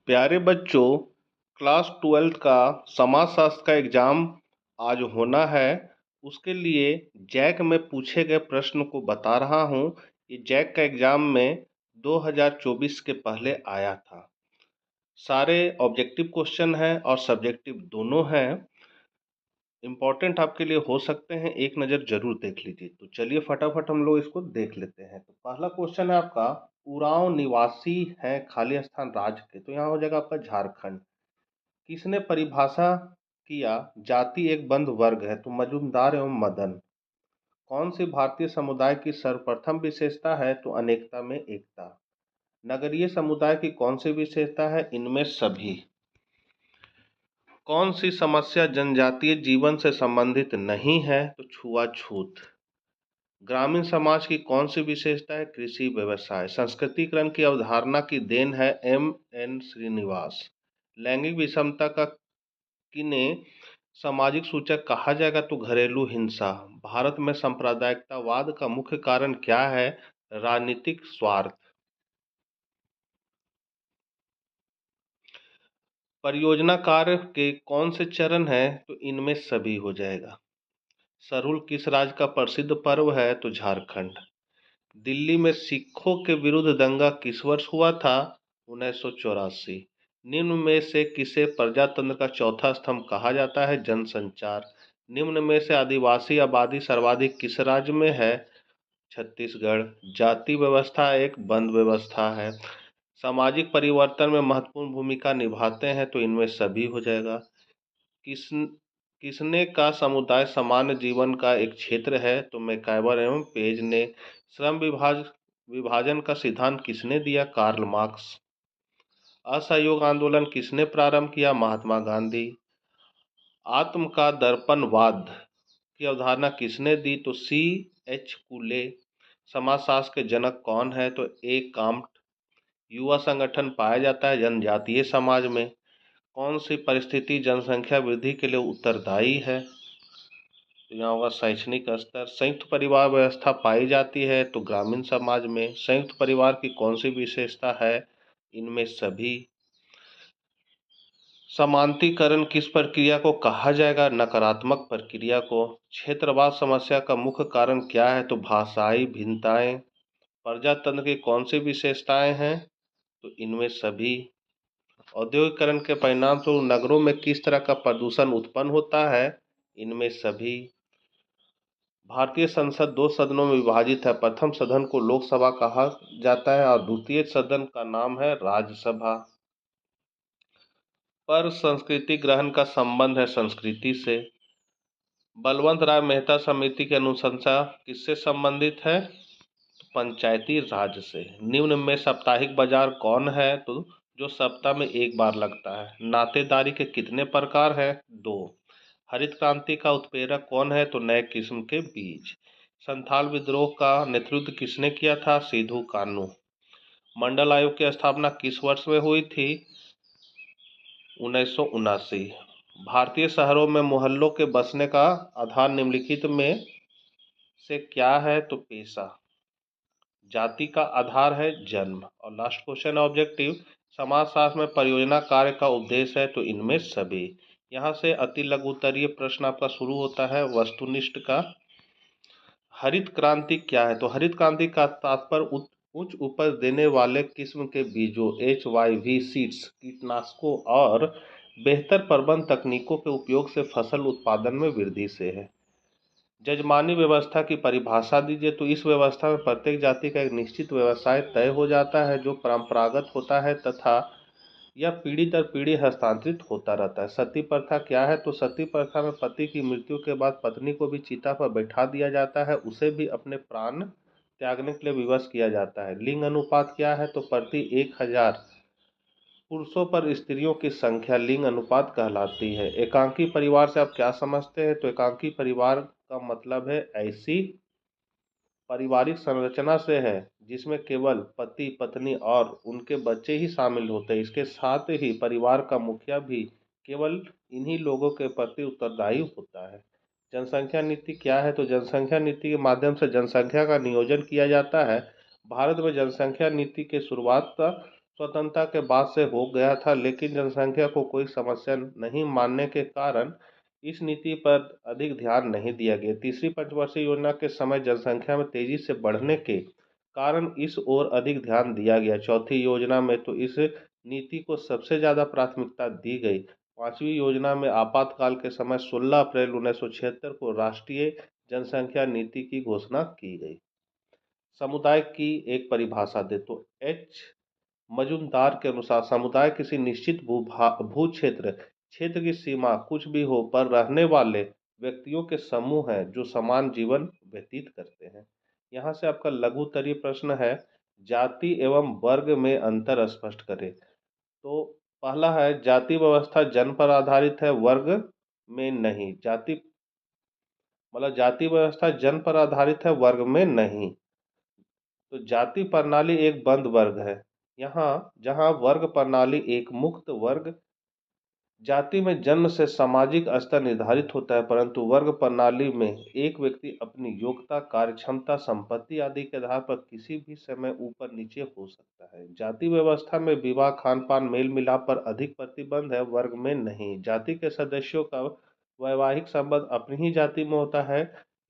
प्यारे बच्चों, class 12th का समाजशास्त्र का एग्जाम आज होना है। उसके लिए जैक में पूछे गए प्रश्न को बता रहा हूँ। ये जैक का एग्जाम में 2024 के पहले आया था। सारे ऑब्जेक्टिव क्वेश्चन हैं और सब्जेक्टिव दोनों हैं। इम्पोर्टेंट आपके लिए हो सकते हैं, एक नज़र जरूर देख लीजिए। तो चलिए फटाफट हम लोग इसको देख लेते हैं। तो पहला क्वेश्चन है आपका, उरांव निवासी है खाली स्थान राज्य के, तो यहाँ हो जाएगा आपका झारखंड। किसने परिभाषा किया जाति एक बंद वर्ग है, तो मजुमदार एवं मदन। कौन सी भारतीय समुदाय की सर्वप्रथम विशेषता है, तो अनेकता में एकता। नगरीय समुदाय की कौन सी विशेषता है, इनमें सभी। कौन सी समस्या जनजातीय जीवन से संबंधित नहीं है, तो छुआछूत। ग्रामीण समाज की कौन सी विशेषता है, कृषि व्यवसाय। संस्कृतिकरण की अवधारणा की देन है M.N. श्रीनिवास। लैंगिक विषमता का किन्हें सामाजिक सूचक कहा जाएगा, तो घरेलू हिंसा। भारत में सांप्रदायिकतावाद का मुख्य कारण क्या है, राजनीतिक स्वार्थ। परियोजना कार्य के कौन से चरण हैं, तो इनमें सभी हो जाएगा। सरहुल किस राज्य का प्रसिद्ध पर्व है, तो झारखंड। दिल्ली में सिखों के विरुद्ध दंगा किस वर्ष हुआ था, 1984। निम्न में से किसे प्रजातंत्र का चौथा स्तंभ कहा जाता है, जनसंचार। निम्न में से आदिवासी आबादी सर्वाधिक किस राज्य में है, छत्तीसगढ़। जाति व्यवस्था एक बंद व्यवस्था है। सामाजिक परिवर्तन में महत्वपूर्ण भूमिका निभाते हैं, तो इनमें सभी हो जाएगा। किस किसने का समुदाय सामान्य जीवन का एक क्षेत्र है, तो मैकाइवर एवं पेज ने। श्रम विभाजन का सिद्धांत किसने दिया, कार्ल मार्क्स। असहयोग आंदोलन किसने प्रारंभ किया, महात्मा गांधी। आत्म का दर्पणवाद की अवधारणा किसने दी, तो C.H. कुले। समाजशास्त्र के जनक कौन है, तो A. काम्ट। युवा संगठन पाया जाता है जनजातीय समाज में। कौन सी परिस्थिति जनसंख्या वृद्धि के लिए उत्तरदायी है, तो यहाँ होगा शैक्षणिक स्तर। संयुक्त परिवार व्यवस्था पाई जाती है, तो ग्रामीण समाज में। संयुक्त परिवार की कौन सी विशेषता है, इनमें सभी। समांतीकरण किस प्रक्रिया को कहा जाएगा, नकारात्मक प्रक्रिया को। क्षेत्रवाद समस्या का मुख्य कारण क्या है, तो भाषाई भिन्नताएं। प्रजातंत्र की कौन सी विशेषताएं हैं, तो इनमें सभी। औद्योगिकरण के परिणाम स्वरूप नगरों में किस तरह का प्रदूषण उत्पन्न होता है, इनमें सभी। भारतीय संसद दो सदनों में विभाजित है। प्रथम सदन को लोकसभा कहा जाता है और द्वितीय सदन का नाम है राज्यसभा। पर संस्कृति ग्रहण का संबंध है संस्कृति से। बलवंत राय मेहता समिति की अनुशंसा किससे संबंधित है, तो पंचायती राज से। निम्न में साप्ताहिक बाजार कौन है, तो जो सप्ताह में एक बार लगता है। नातेदारी के कितने प्रकार हैं, दो। हरित क्रांति का उत्प्रेरक कौन है, तो नए किस्म के बीज। संथाल विद्रोह का नेतृत्व किसने किया था, सिद्धू कान्हू। मंडल आयोग की स्थापना किस वर्ष में हुई थी, 1979। भारतीय शहरों में मोहल्लों के बसने का आधार निम्नलिखित में से क्या है, तो पेशा। जाति का आधार है जन्म। और लास्ट क्वेश्चन ऑब्जेक्टिव, समाजशास्त्र में परियोजना कार्य का उद्देश्य है, तो इनमें सभी। यहाँ से अति लघु उत्तरीय प्रश्न आपका शुरू होता है वस्तुनिष्ठ का। हरित क्रांति क्या है, तो हरित क्रांति का तात्पर्य उच्च उपज देने वाले किस्म के बीजों HYV सीड्स, कीटनाशकों और बेहतर प्रबंध तकनीकों के उपयोग से फसल उत्पादन में वृद्धि से है। जजमानी व्यवस्था की परिभाषा दीजिए, तो इस व्यवस्था में प्रत्येक जाति का एक निश्चित व्यवसाय तय हो जाता है जो परंपरागत होता है तथा यह पीढ़ी दर पीढ़ी हस्तांतरित होता रहता है। सती प्रथा क्या है, तो सती प्रथा में पति की मृत्यु के बाद पत्नी को भी चिता पर बैठा दिया जाता है, उसे भी अपने प्राण त्यागने के लिए विवश किया जाता है। लिंग अनुपात क्या है, तो प्रति 1000 पुरुषों पर स्त्रियों की संख्या लिंग अनुपात कहलाती है। एकांकी परिवार से आप क्या समझते हैं, तो एकांकी परिवार का मतलब है ऐसी पारिवारिक संरचना से है जिसमें केवल पति पत्नी और उनके बच्चे ही शामिल होते हैं। इसके साथ ही परिवार का मुखिया भी केवल इन्हीं लोगों के प्रति उत्तरदायी होता है। जनसंख्या नीति क्या है, तो जनसंख्या नीति के माध्यम से जनसंख्या का नियोजन किया जाता है। भारत में जनसंख्या नीति के शुरुआत स्वतंत्रता के बाद से हो गया था, लेकिन जनसंख्या को कोई समस्या नहीं मानने के कारण इस नीति पर अधिक ध्यान नहीं दिया गया। तीसरी पंचवर्षीय योजना के समय जनसंख्या में तेजी से बढ़ने के कारण इस ओर अधिक ध्यान दिया गया। चौथी योजना में तो इस नीति को सबसे ज्यादा प्राथमिकता दी गई। पांचवी योजना में आपातकाल के समय 16 अप्रैल 1976 को राष्ट्रीय जनसंख्या नीति की घोषणा की गई। समुदाय की एक परिभाषा दे तो एच मजूमदार के अनुसार समुदाय किसी निश्चित भू क्षेत्र क्षेत्र की सीमा कुछ भी हो पर रहने वाले व्यक्तियों के समूह हैं जो समान जीवन व्यतीत करते हैं। यहाँ से आपका लघु उत्तरीय प्रश्न है, जाति एवं वर्ग में अंतर स्पष्ट करें। तो पहला है, जाति व्यवस्था जन्म पर आधारित है, वर्ग में नहीं। जाति मतलब जाति व्यवस्था जन्म पर आधारित है, वर्ग में नहीं। तो जाति प्रणाली एक बंद वर्ग है, यहाँ जहाँ वर्ग प्रणाली एक मुक्त वर्ग। जाति में जन्म से सामाजिक स्तर निर्धारित होता है, परंतु वर्ग प्रणाली में एक व्यक्ति अपनी योग्यता, कार्यक्षमता, संपत्ति आदि के आधार पर किसी भी समय ऊपर नीचे हो सकता है। जाति व्यवस्था में विवाह, खान पान, मेल मिलाप पर अधिक प्रतिबंध है, वर्ग में नहीं। जाति के सदस्यों का वैवाहिक संबंध अपनी ही जाति में होता है।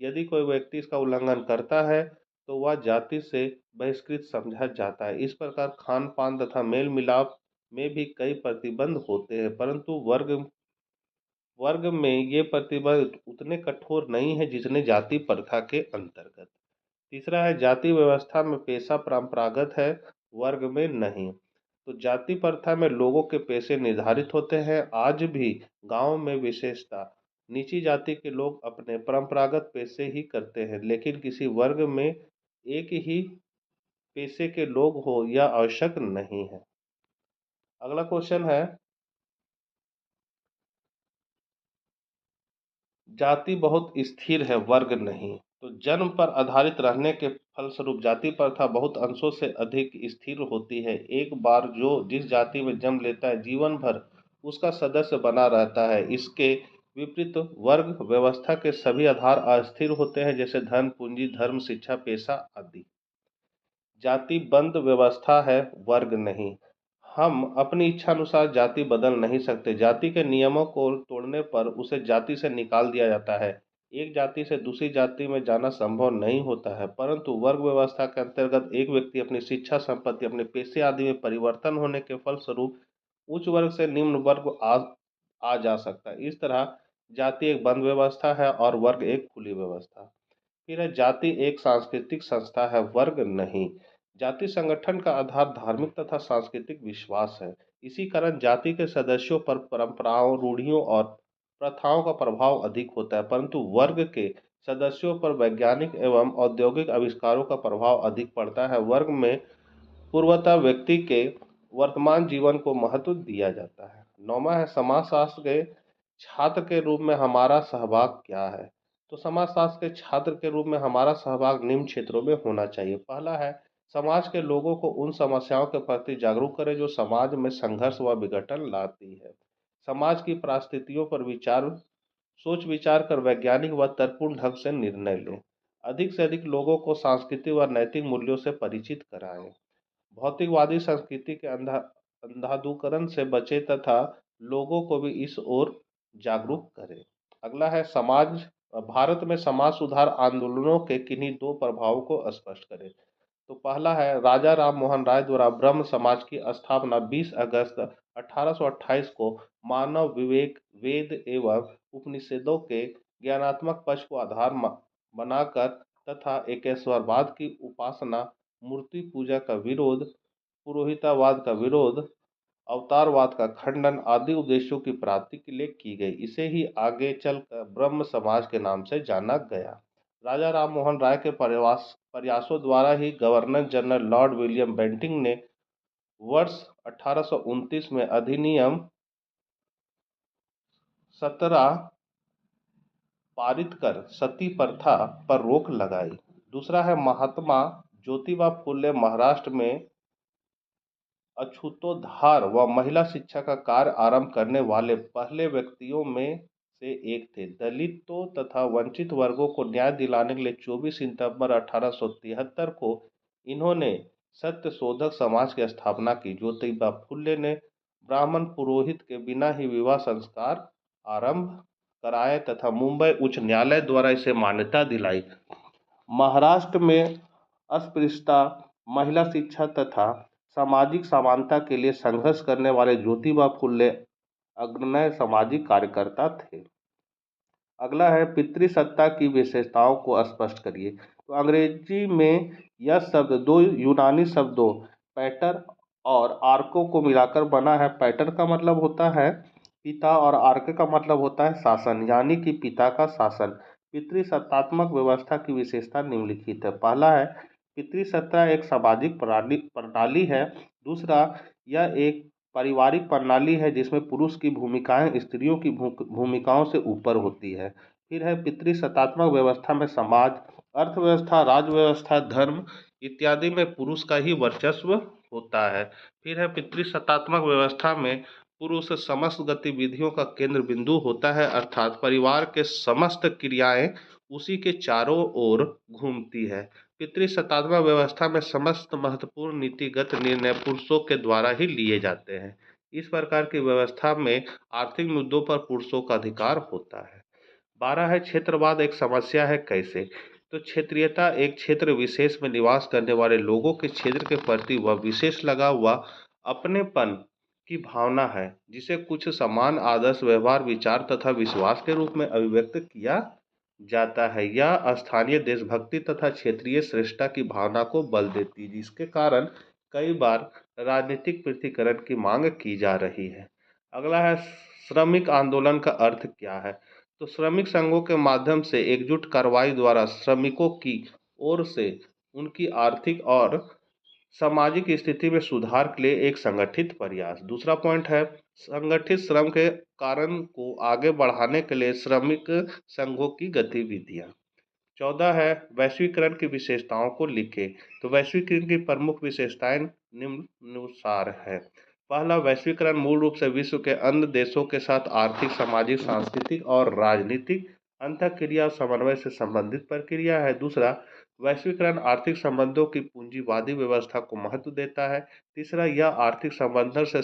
यदि कोई व्यक्ति इसका उल्लंघन करता है तो वह जाति से बहिष्कृत समझा जाता है। इस प्रकार खान पान तथा मेल मिलाप में भी कई प्रतिबंध होते हैं, परंतु वर्ग वर्ग में ये प्रतिबंध उतने कठोर नहीं है जितने जाति प्रथा के अंतर्गत। तीसरा है, जाति व्यवस्था में पेशा परंपरागत है, वर्ग में नहीं। तो जाति प्रथा में लोगों के पेशे निर्धारित होते हैं। आज भी गांव में विशेषता नीची जाति के लोग अपने परंपरागत पेशे ही करते हैं, लेकिन किसी वर्ग में एक ही पेशे के लोग हो यह आवश्यक नहीं है। अगला क्वेश्चन है, जाति बहुत स्थिर है, वर्ग नहीं। तो जन्म पर आधारित रहने के फलस्वरूप जाति प्रथा बहुत अंशों से अधिक स्थिर होती है। एक बार जो जिस जाति में जन्म लेता है जीवन भर उसका सदस्य बना रहता है। इसके विपरीत वर्ग व्यवस्था के सभी आधार अस्थिर होते हैं, जैसे धन, पूंजी, धर्म, शिक्षा, पेशा आदि। जाति बंद व्यवस्था है, वर्ग नहीं। हम अपनी इच्छा अनुसार जाति बदल नहीं सकते। जाति के नियमों को तोड़ने पर उसे जाति से निकाल दिया जाता है। एक जाति से दूसरी जाति में जाना संभव नहीं होता है, परंतु वर्ग व्यवस्था के अंतर्गत एक व्यक्ति अपनी शिक्षा, संपत्ति, अपने पेशे आदि में परिवर्तन होने के फलस्वरूप उच्च वर्ग से निम्न वर्ग आ जा सकता है। इस तरह जाति एक बंद व्यवस्था है और वर्ग एक खुली व्यवस्था। फिर है, जाति एक सांस्कृतिक संस्था है, वर्ग नहीं। जाति संगठन का आधार धार्मिक तथा सांस्कृतिक विश्वास है। इसी कारण जाति के सदस्यों पर परंपराओं, रूढ़ियों और प्रथाओं का प्रभाव अधिक होता है, परंतु वर्ग के सदस्यों पर वैज्ञानिक एवं औद्योगिक आविष्कारों का प्रभाव अधिक पड़ता है। वर्ग में पूर्वतः व्यक्ति के वर्तमान जीवन को महत्व दिया जाता है। नौवां है, समाजशास्त्र के छात्र के रूप में हमारा सहभाग क्या है। तो समाजशास्त्र के छात्र के रूप में हमारा सहभाग निम्न क्षेत्रों में होना चाहिए। पहला है, समाज के लोगों को उन समस्याओं के प्रति जागरूक करें जो समाज में संघर्ष व विघटन लाती है। समाज की परिस्थितियों पर सोच विचार कर वैज्ञानिक व तर्कपूर्ण ढंग से निर्णय लें। अधिक से अधिक लोगों को सांस्कृतिक व नैतिक मूल्यों से परिचित कराएं। भौतिकवादी संस्कृति के अंधाधुकरण से बचे तथा लोगों को भी इस ओर जागरूक करें। अगला है, समाज भारत में समाज सुधार आंदोलनों के किन्हीं दो प्रभावों को स्पष्ट करें। तो पहला है, राजा राम मोहन राय द्वारा ब्रह्म समाज की स्थापना 20 अगस्त 1828 को मानव विवेक, वेद एवं उपनिषदों के ज्ञानात्मक पक्ष को आधार बनाकर तथा एकेश्वरवाद की उपासना, मूर्ति पूजा का विरोध, पुरोहितवाद का विरोध, अवतारवाद का खंडन आदि उद्देश्यों की प्राप्ति के लिए की गई। इसे ही आगे चलकर ब्रह्म समाज के नाम से जाना गया। राजा राम मोहन राय के प्रयासों द्वारा ही governor general Lord William Bentinck ने वर्ष 1829 में अधिनियम 17 पारित कर सती प्रथा पर रोक लगाई। दूसरा है, महात्मा ज्योतिबा फुले महाराष्ट्र में अछूतोद्धार व महिला शिक्षा का कार्य आरंभ करने वाले पहले व्यक्तियों में से एक थे। दलितों तथा वंचित वर्गों को न्याय दिलाने के लिए 24 सितंबर 1873 को इन्होंने सत्य शोधक समाज की स्थापना की। ज्योतिबा फुले ने ब्राह्मण पुरोहित के बिना ही विवाह संस्कार आरंभ कराए तथा मुंबई उच्च न्यायालय द्वारा इसे मान्यता दिलाई। महाराष्ट्र में अस्पृश्यता, महिला शिक्षा तथा सामाजिक समानता के लिए संघर्ष करने वाले ज्योतिबा फुले अग्रणी सामाजिक कार्यकर्ता थे। अगला है पितृसत्ता की विशेषताओं को स्पष्ट करिए। तो अंग्रेजी में यह शब्द दो यूनानी शब्दों पैटर और आर्को को मिलाकर बना है। पैटर का मतलब होता है पिता और आर्क का मतलब होता है शासन, यानी कि पिता का शासन। पितृसत्तात्मक व्यवस्था की विशेषता निम्नलिखित है। पहला है पितृसत्ता एक सामाजिक प्रणाली प्रणाली है। दूसरा, यह एक पारिवारिक प्रणाली है जिसमें पुरुष की भूमिकाएं स्त्रियों की भूमिकाओं से ऊपर होती है। फिर है पितृसत्तात्मक व्यवस्था में समाज, अर्थव्यवस्था, राज्य व्यवस्था, धर्म इत्यादि में पुरुष का ही वर्चस्व होता है। फिर है पितृसत्तात्मक व्यवस्था में पुरुष समस्त गतिविधियों का केंद्र बिंदु होता है, अर्थात परिवार के समस्त क्रियाएं उसी के चारों ओर घूमती है। पितृसत्तात्मक व्यवस्था में समस्त महत्वपूर्ण नीतिगत निर्णय पुरुषों के द्वारा ही लिए जाते हैं। इस प्रकार की व्यवस्था में आर्थिक मुद्दों पर पुरुषों का अधिकार होता है। 12 है क्षेत्रवाद एक समस्या है कैसे। तो क्षेत्रीयता एक क्षेत्र विशेष में निवास करने वाले लोगों के क्षेत्र के प्रति वह विशेष लगा हुआ अपनेपन की भावना है जिसे कुछ समान आदर्श, व्यवहार, विचार तथा विश्वास के रूप में अभिव्यक्त किया जाता है। यह स्थानीय देशभक्ति तथा क्षेत्रीय श्रेष्ठता की भावना को बल देती है, जिसके कारण कई बार राजनीतिक पृथक्करण की मांग की जा रही है। अगला है श्रमिक आंदोलन का अर्थ क्या है। तो श्रमिक संघों के माध्यम से एकजुट कार्रवाई द्वारा श्रमिकों की ओर से उनकी आर्थिक और सामाजिक स्थिति में सुधार के लिए एक संगठित प्रयास। दूसरा पॉइंट है संगठित श्रम के कारण को आगे बढ़ाने के लिए श्रमिक संघों की गतिविधियां। 14 है वैश्वीकरण की विशेषताओं को लिखे। तो वैश्वीकरण की प्रमुख विशेषताएं निम्नानुसार है। पहला, वैश्वीकरण मूल रूप से विश्व के अन्य देशों के साथ आर्थिक, सामाजिक, सांस्कृतिक और राजनीतिक अंतःक्रिया और समन्वय से संबंधित प्रक्रिया है। दूसरा, वैश्वीकरण आर्थिक संबंधों की पूंजीवादी व्यवस्था को महत्व देता है। तीसरा, यह आर्थिक संवर्धन से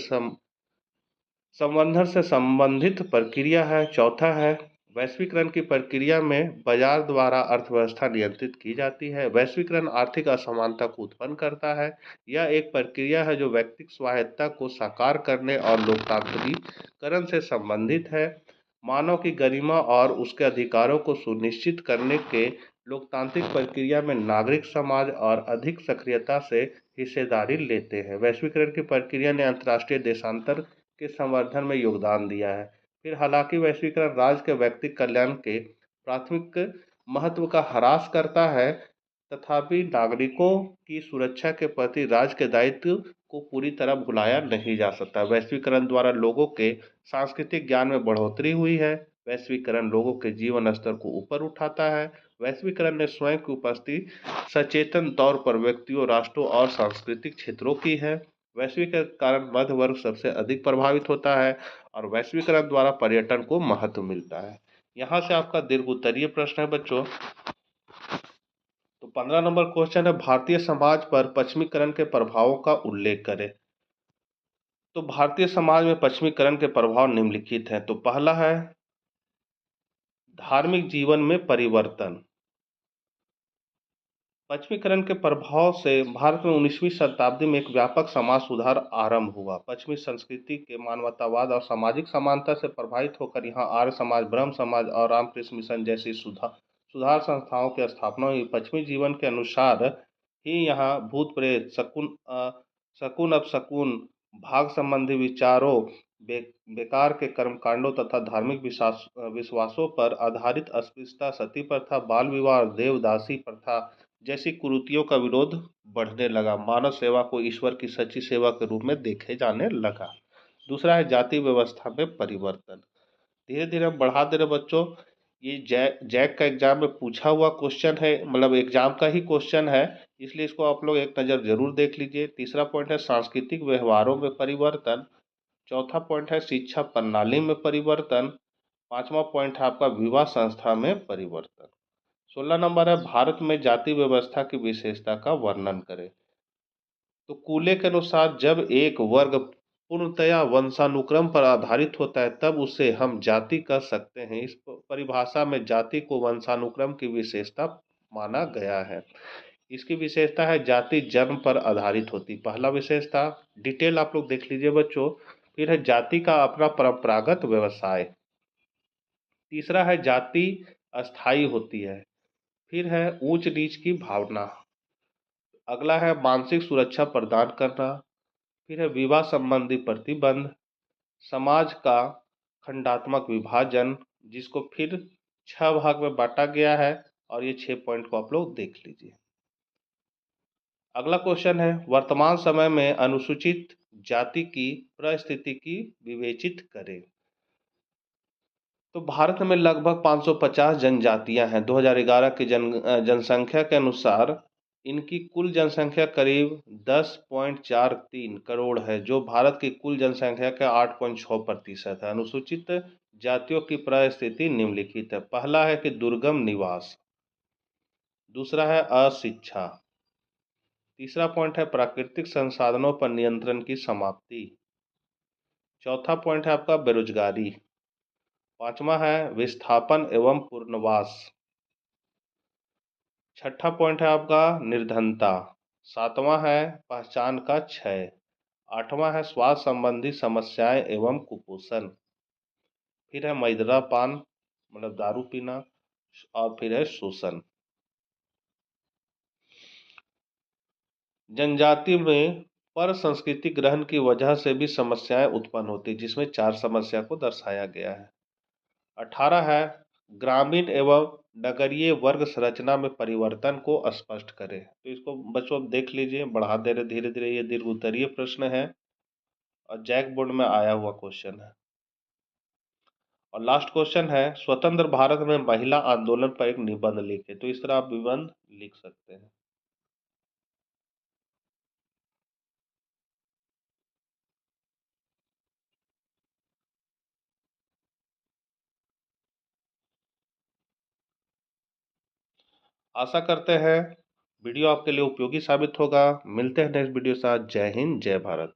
संबंधित प्रक्रिया है। चौथा है वैश्वीकरण की प्रक्रिया में बाजार द्वारा अर्थव्यवस्था नियंत्रित की जाती है। वैश्वीकरण आर्थिक असमानता को उत्पन्न करता है। यह एक प्रक्रिया है जो व्यक्तिगत स्वायत्तता को साकार करने और लोकतांत्रिकरण से संबंधित है। मानव की गरिमा और उसके अधिकारों को सुनिश्चित करने के लोकतांत्रिक प्रक्रिया में नागरिक समाज और अधिक सक्रियता से हिस्सेदारी लेते हैं। वैश्वीकरण की प्रक्रिया ने अंतर्राष्ट्रीय देशांतर के संवर्धन में योगदान दिया है। फिर हालांकि वैश्वीकरण राज्य के व्यक्तिगत कल्याण के प्राथमिक महत्व का ह्रास करता है, तथापि नागरिकों की सुरक्षा के प्रति राज्य के दायित्व को पूरी तरह भुलाया नहीं जा सकता। वैश्वीकरण द्वारा लोगों के सांस्कृतिक ज्ञान में बढ़ोतरी हुई है। वैश्वीकरण लोगों के जीवन स्तर को ऊपर उठाता है। वैश्वीकरण ने स्वयं की उपस्थिति सचेतन तौर पर व्यक्तियों, राष्ट्रों और सांस्कृतिक क्षेत्रों की है। वैश्वीकरण के कारण मध्य वर्ग सबसे अधिक प्रभावित होता है और वैश्वीकरण द्वारा पर्यटन को महत्व मिलता है। यहाँ से आपका दीर्घ उत्तरीय प्रश्न है बच्चों। तो 15 नंबर क्वेश्चन है भारतीय समाज पर पश्चिमीकरण के प्रभावों का उल्लेख करें। तो भारतीय समाज में पश्चिमीकरण के प्रभाव निम्नलिखित हैं। तो पहला है धार्मिक जीवन में परिवर्तन। पश्चिमीकरण के प्रभाव से भारत में 19वीं शताब्दी में एक व्यापक समाज सुधार आरंभ हुआ। पश्चिमी संस्कृति के मानवतावाद और सामाजिक समानता से प्रभावित होकर यहाँ आर्य समाज, ब्रह्म समाज और रामकृष्ण मिशन जैसी सुधार संस्थाओं की स्थापना हुई। पश्चिमी जीवन के अनुसार ही यहाँ भूत प्रेत, शकुन अपशकुन, भाग संबंधी विचारों, बेकार के कर्मकांडों तथा धार्मिक विश्वासों पर आधारित अस्पृश्यता, सती प्रथा, बाल विवाह, देवदासी प्रथा जैसी कुरीतियों का विरोध बढ़ने लगा। मानव सेवा को ईश्वर की सच्ची सेवा के रूप में देखे जाने लगा। दूसरा है जाति व्यवस्था में परिवर्तन। धीरे धीरे हम बढ़ा दे रहे बच्चों। ये जैक का एग्जाम में पूछा हुआ क्वेश्चन है, मतलब एग्जाम का ही क्वेश्चन है, इसलिए इसको आप लोग एक नज़र जरूर देख लीजिए। तीसरा पॉइंट है सांस्कृतिक व्यवहारों में परिवर्तन। चौथा पॉइंट है शिक्षा प्रणाली में परिवर्तन। पांचवा पॉइंट है आपका विवाह संस्था में परिवर्तन। 16 नंबर है भारत में जाति व्यवस्था की विशेषता का वर्णन करें। तो कूले के अनुसार जब एक वर्ग पूर्णतया वंशानुक्रम पर आधारित होता है तब उसे हम जाति कह सकते हैं। इस परिभाषा में जाति को वंशानुक्रम की विशेषता माना गया है। इसकी विशेषता है जाति जन्म पर आधारित होती। पहला विशेषता डिटेल आप लोग देख लीजिए बच्चों। फिर है जाति का अपना परंपरागत व्यवसाय। तीसरा है जाति अस्थाई होती है। फिर है ऊंच नीच की भावना। अगला है मानसिक सुरक्षा प्रदान करना। फिर है विवाह संबंधी प्रतिबंध। समाज का खंडात्मक विभाजन, जिसको फिर 6 भाग में बांटा गया है, और ये 6 पॉइंट को आप लोग देख लीजिए। अगला क्वेश्चन है वर्तमान समय में अनुसूचित जाति की परिस्थिति की विवेचित करें। तो भारत में लगभग 550 जनजातियां हैं। 2011 की जनसंख्या के अनुसार इनकी कुल जनसंख्या करीब 10.43 करोड़ है, जो भारत की कुल जनसंख्या का 8.6% है। अनुसूचित जातियों की परिस्थिति निम्नलिखित है। पहला है कि दुर्गम निवास। दूसरा है अशिक्षा। तीसरा पॉइंट है प्राकृतिक संसाधनों पर नियंत्रण की समाप्ति। चौथा पॉइंट है आपका बेरोजगारी। पांचवा है विस्थापन एवं पुनर्वास। छठा पॉइंट है आपका निर्धनता। सातवां है पहचान का क्षय। आठवां है स्वास्थ्य संबंधी समस्याएं एवं कुपोषण। फिर है मदिरापान मतलब दारू पीना। और फिर है शोषण। जनजाति में पर संस्कृति ग्रहण की वजह से भी समस्याएं उत्पन्न होती, जिसमें 4 समस्या को दर्शाया गया है। 18 है ग्रामीण एवं नगरीय वर्ग संरचना में परिवर्तन को स्पष्ट करें। तो इसको बच्चों देख लीजिए, बढ़ा दे रहे धीरे धीरे। ये दीर्घ उत्तरीय प्रश्न है और जैक बोर्ड में आया हुआ क्वेश्चन है। और लास्ट क्वेश्चन है स्वतंत्र भारत में महिला आंदोलन पर एक निबंध लिखे। तो इस तरह आप निबंध लिख सकते हैं। आशा करते हैं वीडियो आपके लिए उपयोगी साबित होगा। मिलते हैं नेक्स्ट वीडियो के साथ। जय हिंद, जय भारत।